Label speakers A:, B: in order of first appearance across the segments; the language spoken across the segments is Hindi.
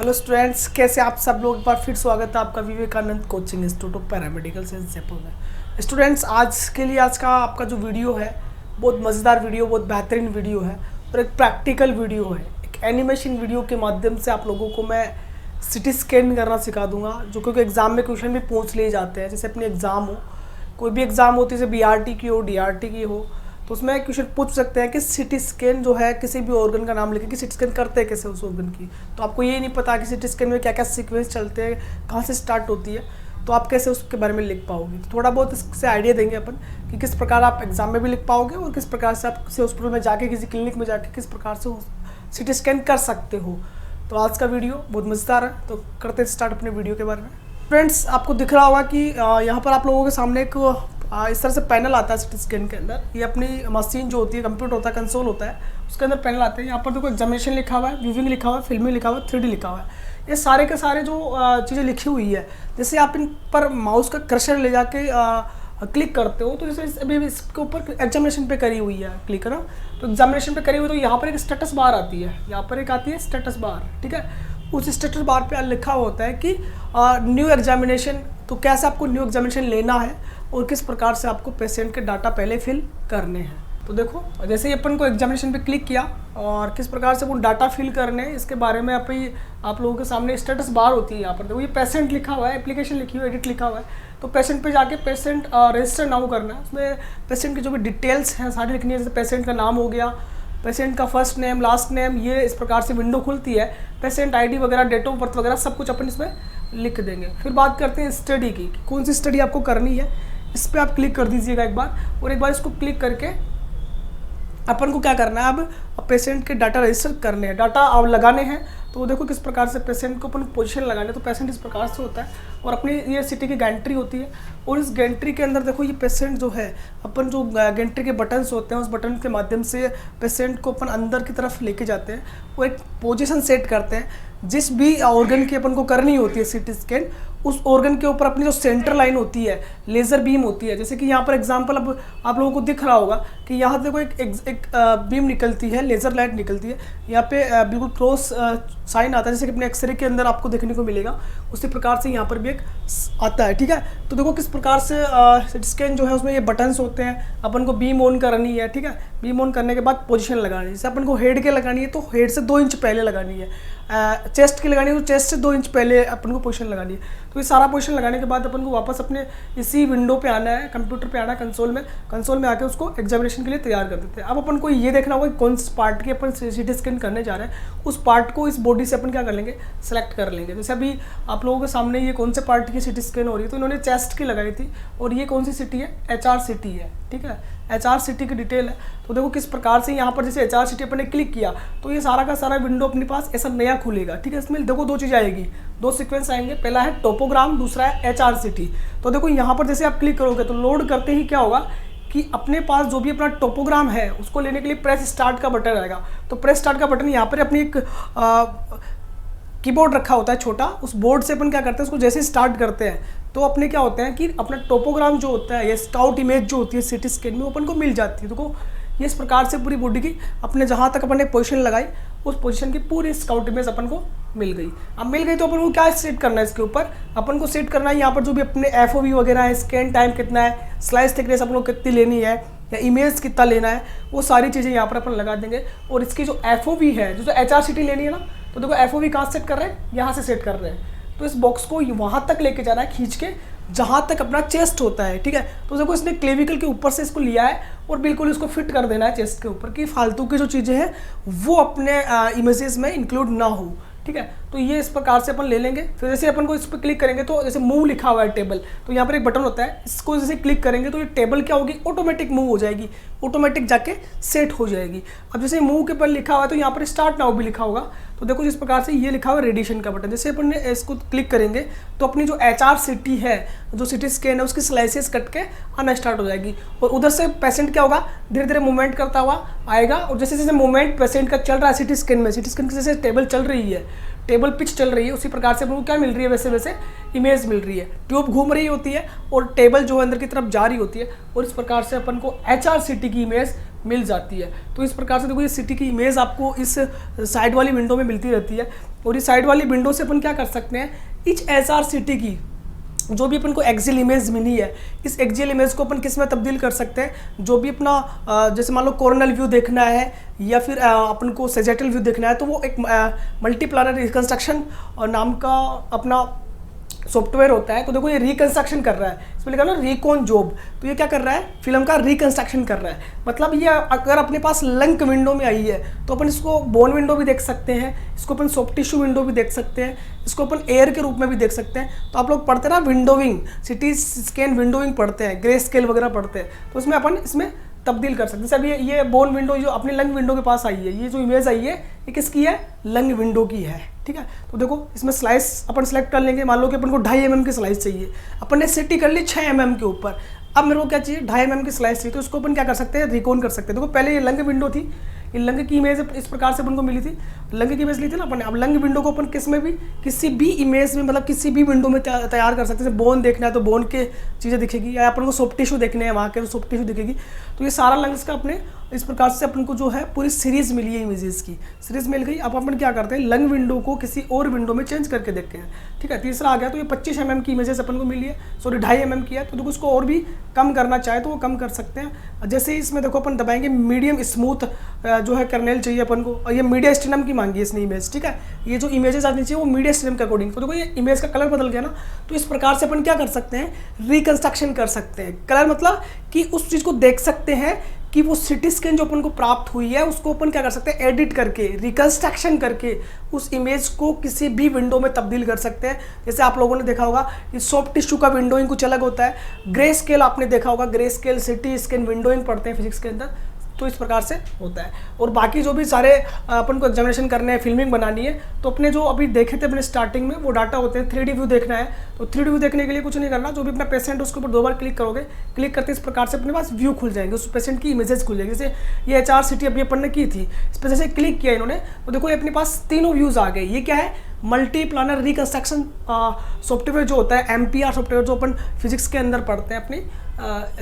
A: हेलो स्टूडेंट्स, कैसे आप सब लोग। एक बार फिर स्वागत है आपका Vivekananda coaching institute of paramedical science Jaipur में। स्टूडेंट्स, आज का आपका जो वीडियो है बहुत मज़ेदार वीडियो, बहुत बेहतरीन वीडियो है और एक प्रैक्टिकल वीडियो है। एक एनिमेशन वीडियो के माध्यम से आप लोगों को मैं सिटी स्कैन करना सिखा दूंगा, जो क्योंकि एग्ज़ाम में क्वेश्चन भी पूछ लिए जाते हैं। जैसे अपनी एग्ज़ाम हो, कोई भी एग्ज़ाम होती है, जैसे BRT की हो, DRT की हो, तो उसमें क्वेश्चन पूछ सकते हैं कि सिटी स्कैन जो है किसी भी ऑर्गन का नाम लेके कि सिटी स्कैन करते हैं कैसे उस ऑर्गन की। तो आपको ये नहीं पता कि सिटी स्कैन में क्या क्या सीक्वेंस चलते हैं, कहाँ से स्टार्ट होती है, तो आप कैसे उसके बारे में लिख पाओगे। तो थोड़ा बहुत इससे आइडिया देंगे अपन कि किस प्रकार आप एग्जाम में भी लिख पाओगे और किस प्रकार से आप किसी हॉस्पिटल में जाके, किसी क्लिनिक में जाके किस प्रकार से सिटी स्कैन कर सकते हो। तो आज का वीडियो बहुत मज़ेदार है, तो करते स्टार्ट अपने वीडियो के बारे में। फ्रेंड्स, आपको दिख रहा होगा कि यहाँ पर आप लोगों के सामने एक इस तरह से पैनल आता है सिटी स्कैन के अंदर। ये अपनी मशीन जो होती है, कंप्यूटर होता है, कंसोल होता है, उसके अंदर पैनल आते हैं। यहाँ पर देखो एग्जामिनेशन लिखा हुआ है, व्यूविंग लिखा हुआ है, फिल्मिंग लिखा हुआ है, 3D लिखा हुआ है। ये सारे के सारे जो चीज़ें लिखी हुई है, जैसे आप इन पर माउस का कर्सर ले जाके क्लिक करते हो, तो जैसे अभी इसके ऊपर एग्जामिनेशन पे करी हुई है क्लिक है ना, तो एग्जामिनेशन पे करी हुई, तो यहाँ पर एक स्टेटस बार आती है, यहाँ पर एक आती है स्टेटस बार, ठीक है। उस स्टेटस बार पे लिखा होता है कि न्यू एग्जामिनेशन, तो कैसे आपको न्यू एग्जामिनेशन लेना है और किस प्रकार से आपको पेशेंट के डाटा पहले फिल करने हैं। तो देखो, जैसे ही अपन को एग्जामिनेशन पे क्लिक किया और किस प्रकार से वो डाटा फिल करने हैं, इसके बारे में आप लोगों के सामने स्टेटस बार होती है। यहाँ पर देखो, ये पेशेंट लिखा हुआ है, एप्लीकेशन लिखी हुई है, एडिट लिखा हुआ है। तो पेशेंट पे जाके पेशेंट रजिस्टर नाउ करना है। उसमें पेशेंट की जो भी डिटेल्स हैं सारी लिखनी है। जैसे पेशेंट का नाम हो गया, पेशेंट का फर्स्ट नेम, लास्ट नेम, ये इस प्रकार से विंडो खुलती है। पेशेंट ID वगैरह, डेट ऑफ बर्थ वगैरह सब कुछ अपन इसमें लिख देंगे। फिर बात करते हैं स्टडी की, कौन सी स्टडी आपको करनी है। इस पर आप क्लिक कर दीजिएगा एक बार, और एक बार इसको क्लिक करके अपन को क्या करना है, अब पेशेंट के डाटा रजिस्टर करने हैं, डाटा अब लगाने हैं। तो देखो किस प्रकार से पेशेंट को अपन पोजीशन लगाने, तो पेशेंट इस प्रकार से होता है और अपनी ये सिटी की गैंट्री होती है। और इस गैंट्री के अंदर देखो, ये पेशेंट जो है, अपन जो गैंट्री के बटन्स होते हैं, उस बटन के माध्यम से पेशेंट को अपन अंदर की तरफ लेके जाते हैं और एक पोजीशन सेट करते हैं। जिस भी ऑर्गन की अपन को करनी होती है सिटी स्कैन, उस ऑर्गन के ऊपर अपनी जो सेंटर लाइन होती है, लेज़र बीम होती है। जैसे कि यहाँ पर एग्जांपल अब आप लोगों को दिख रहा होगा कि यहाँ देखो एक बीम निकलती है, लेज़र लाइट निकलती है। यहाँ पे बिल्कुल क्रॉस साइन आता है, जैसे कि अपने एक्सरे के अंदर आपको देखने को मिलेगा। उसी प्रकार से यहाँ पर भी एक आता है, ठीक है। तो देखो किस प्रकार से सिटी स्कैन जो है, उसमें ये बटन्स होते हैं। अपन को बीम ऑन करनी है, ठीक है। बीम ऑन करने के बाद पोजीशन लगानी है। जैसे अपन को हेड के लगानी है, तो हेड से 2 इंच पहले लगानी है। चेस्ट की लगानी है, तो चेस्ट से 2 इंच पहले अपन को पोजीशन लगानी है। तो ये सारा पोजीशन लगाने के बाद अपन को वापस अपने इसी विंडो पे आना है, कंप्यूटर पे आना है, कंसोल में आके उसको एग्जामिनेशन के लिए तैयार कर देते हैं। अब अपन को ये देखना होगा कि कौन से पार्ट की अपन सिटी स्कैन करने जा रहे हैं। उस पार्ट को इस बॉडी से अपन क्या कर लेंगे, सेलेक्ट कर लेंगे। जैसे अभी आप लोगों के सामने ये कौन से पार्ट की सिटी स्कैन हो रही है, तो इन्होंने चेस्ट की लगाई थी। और ये कौन सी सिटी है, HR सिटी है, ठीक है। HR सिटी की डिटेल है। तो देखो किस प्रकार से यहाँ पर जैसे HR सिटी अपन ने क्लिक किया, तो ये सारा का सारा विंडो अपने पास ऐसा नया खुलेगा, ठीक है। इसमें देखो 2 चीज़ें आएगी, 2 सीक्वेंस आएंगे। पहला है टोपोग्राम, दूसरा है HR सिटी। तो देखो यहाँ पर जैसे आप क्लिक करोगे, तो लोड करते ही क्या होगा कि अपने पास जो भी अपना टोपोग्राम है, उसको लेने के लिए प्रेस स्टार्ट का बटन आएगा। तो प्रेस स्टार्ट का बटन, यहाँ पर अपनी एक कीबोर्ड रखा होता है छोटा, उस बोर्ड से अपन क्या करते हैं, उसको जैसे स्टार्ट करते हैं, तो अपने क्या होता है कि अपना टोपोग्राम जो होता है, ये स्काउट इमेज जो होती है सिटी स्कैन में, अपन को मिल जाती है। देखो ये इस प्रकार से पूरी बॉडी की अपने जहाँ तक अपन ने पोजीशन लगाई, उस पोजीशन की पूरी स्काउट इमेज अपन को मिल गई। अब मिल गई तो अपन को क्या सेट करना है, इसके ऊपर अपन को सेट करना है यहाँ पर जो भी अपने FOV वगैरह है, स्कैन टाइम कितना है, स्लाइस थिकनेस अपन को कितनी लेनी है, या इमेज कितना लेना है, वो सारी चीज़ें यहाँ पर अपन लगा देंगे। और इसकी जो FOV है, जो HR सिटी लेनी है ना, तो देखो FOV कहाँ सेट कर रहे हैं, यहाँ से सेट कर रहे हैं। तो इस बॉक्स को वहाँ तक लेके जाना है खींच के, जहाँ तक अपना चेस्ट होता है, ठीक है। तो देखो इसने क्लेविकल के ऊपर से इसको लिया है और बिल्कुल इसको फिट कर देना है चेस्ट के ऊपर, कि फालतू की जो चीज़ें हैं वो अपने इमेजेस में इंक्लूड ना हो, ठीक है। तो ये इस प्रकार से अपन ले लेंगे। फिर जैसे अपन को इस पर क्लिक करेंगे, तो जैसे मूव लिखा हुआ है टेबल, तो यहाँ पर एक बटन होता है, इसको जैसे क्लिक करेंगे तो ये टेबल क्या होगी, ऑटोमेटिक मूव हो जाएगी, ऑटोमेटिक जाके सेट हो जाएगी। अब जैसे मूव के ऊपर लिखा हुआ है, तो यहाँ पर स्टार्ट नाउ भी लिखा होगा। तो देखो जिस प्रकार से ये लिखा हुआ है रेडिएशन का बटन, जैसे अपन ने इसको क्लिक करेंगे, तो अपनी जो HR सिटी है, जो सिटी स्कैन है, उसकी स्लाइसेस कट के आना स्टार्ट हो जाएगी। और उधर से पेशेंट क्या होगा, धीरे धीरे मूवमेंट करता हुआ आएगा। और जैसे जैसे मूवमेंट पेशेंट का चल रहा है सिटी स्कैन में, सिटी स्कैन की जैसे टेबल चल रही है, टेबल पिच चल रही है, उसी प्रकार से अपन को क्या मिल रही है, वैसे वैसे इमेज मिल रही है। ट्यूब घूम रही होती है और टेबल जो अंदर की तरफ जा रही होती है, और इस प्रकार से अपन को HR सिटी की इमेज मिल जाती है। तो इस प्रकार से देखो ये सिटी की इमेज आपको इस साइड वाली विंडो में मिलती रहती है। और इस साइड वाली विंडो से अपन क्या कर सकते हैं, इच एचआर सिटी की जो भी अपन को एक्सेल इमेज मिली है, इस एक्सेल इमेज को अपन किस में तब्दील कर सकते हैं, जो भी अपना जैसे मान लो कोरोनल व्यू देखना है या फिर अपन को सेजेटल व्यू देखना है, तो वो एक मल्टीप्लानर रिकंस्ट्रक्शन नाम का अपना सॉफ्टवेयर होता है। तो देखो ये रिकंस्ट्रक्शन कर रहा है, इसमें लिखा ना रिकॉन जॉब, तो ये क्या कर रहा है, फिल्म का रिकंस्ट्रक्शन कर रहा है। मतलब ये अगर अपने पास लंक विंडो में आई है तो अपन इसको बोन विंडो भी देख सकते हैं, इसको अपन सॉफ्ट टिश्यू विंडो भी देख सकते हैं, इसको अपन एयर के रूप में भी देख सकते हैं। तो आप लोग पढ़ते हैं ना विंडोविंग, सिटी स्कैन विंडोविंग पढ़ते हैं, ग्रे स्केल वगैरह पढ़ते हैं, तो इसमें अपन इसमें तब्दील कर सकते हैं। जैसे अभी ये बोन विंडो जो अपनी लंग विंडो के पास आई है, ये जो इमेज आई है ये किसकी है, लंग विंडो की है, ठीक है। तो देखो इसमें स्लाइस अपन सेलेक्ट कर लेंगे, मान लो कि अपन को 2.5 mm की स्लाइस चाहिए, अपन ने सिटी कर ली 6 mm के ऊपर। अब मेरे को क्या चाहिए, 2.5 mm की स्लाइस चाहिए, तो इसको अपन क्या कर सकते हैं, रिकॉन कर सकते हैं। देखो पहले ये लंग विंडो थी, ये लंग की इमेज इस प्रकार से अपन को मिली थी, लंग की इमेज ली थी ना अपन ने। अब लंग विंडो को अपन किस में भी, किसी भी इमेज में, मतलब किसी भी विंडो में तैयार कर सकते हैं। जैसे बोन देखना है तो बोन के चीज़ें दिखेगी, या अपन को सॉफ्ट टिश्यू देखने हैं वहाँ के तो सॉफ्ट टिश्यू दिखेगी। तो ये सारा लंग्स का अपने इस प्रकार से अपन को जो है पूरी सीरीज मिली है, इमेजेस की सीरीज मिल गई। अब अपन क्या करते हैं, लंग विंडो को किसी और विंडो में चेंज करके देखते हैं, ठीक है। तीसरा आ गया, तो ये 25 mm की इमेजेस अपन को मिली है, सॉरी 2.5 mm की है, तो देखो उसको और भी कम करना चाहे तो वो कम कर सकते हैं। जैसे ही इसमें देखो अपन दबाएंगे मीडियम स्मूथ जो है कर्नेल चाहिए अपन को, और ये मीडिया स्टेनम की मांगी है इसने इमेज, ठीक है। ये जो इमेजेस आनी चाहिए वो मीडिया स्टेनम के अकॉर्डिंग। तो देखो ये इमेज का कलर बदल गया ना, तो इस प्रकार से अपन क्या कर सकते हैं, रिकंस्ट्रक्शन कर सकते हैं। कलर मतलब कि उस चीज़ को देख सकते हैं कि वो सिटी स्कैन जो अपन को प्राप्त हुई है उसको अपन क्या कर सकते हैं, एडिट करके, रिकंस्ट्रक्शन करके उस इमेज को किसी भी विंडो में तब्दील कर सकते हैं। जैसे आप लोगों ने देखा होगा कि सॉफ्ट टिश्यू का विंडोइंग कुछ अलग होता है, ग्रे स्केल आपने देखा होगा, grey scale CT scan windowing पढ़ते हैं फिजिक्स के अंदर, तो इस प्रकार से होता है। और बाकी जो भी सारे अपन को एग्जामिनेशन करने हैं, फिल्मिंग बनानी है, तो अपने जो अभी देखे थे अपने स्टार्टिंग में वो डाटा होते हैं। 3D व्यू देखना है तो 3D व्यू देखने के लिए कुछ नहीं करना, जो भी अपना पेशेंट है उसके ऊपर 2 बार क्लिक करोगे, क्लिक करते इस प्रकार से अपने पास व्यू खुल जाएंगे, उस पेशेंट की इमेजेस खुल जाएगी। जैसे ये एचआर सिटी अभी अपन ने की थी, इस पर जैसे क्लिक किया इन्होंने, तो देखो ये अपने पास तीनों व्यूज़ आ गए। ये क्या है, मल्टी प्लानर रिकंस्ट्रक्शन सॉफ्टवेयर जो होता है, MPR सॉफ्टवेयर जो अपन फिजिक्स के अंदर पढ़ते हैं, अपनी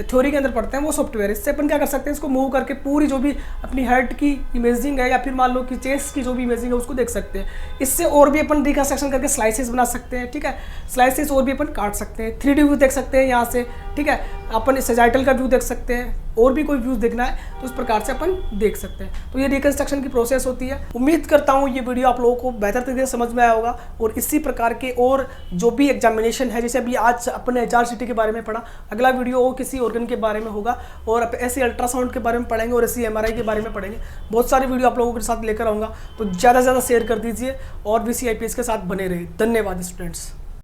A: थ्योरी के अंदर पढ़ते हैं, वो सॉफ्टवेयर। इससे अपन क्या कर सकते हैं, इसको मूव करके पूरी जो भी अपनी हेड की इमेजिंग है या फिर मान लो कि चेस्ट की जो भी इमेजिंग है उसको देख सकते हैं। इससे और भी अपन रिकंस्ट्रक्शन करके स्लाइसेस बना सकते हैं, ठीक है। स्लाइसेस और भी अपन काट सकते हैं, 3D व्यू देख सकते हैं यहाँ से, ठीक है। अपन सेजाइटल का व्यू देख सकते हैं, और भी कोई व्यूज़ देखना है तो इस प्रकार से अपन देख सकते हैं। तो ये रिकंस्ट्रक्शन की प्रोसेस होती है। उम्मीद करता हूँ ये वीडियो आप लोगों को बेहतर तरीके से समझ में आया होगा। और इसी प्रकार के और जो भी एग्जामिनेशन है, जैसे अभी आज अपने एचआर सिटी के बारे में पढ़ा, अगला वीडियो और किसी ऑर्गन के बारे में होगा, और ऐसे अल्ट्रासाउंड के बारे में पढ़ेंगे और ऐसी MRI के बारे में पढ़ेंगे। बहुत सारी वीडियो आप लोगों के साथ लेकर आऊँगा, तो ज़्यादा से ज़्यादा शेयर कर दीजिए और VC IPS के साथ बने रहिए। धन्यवाद स्टूडेंट्स।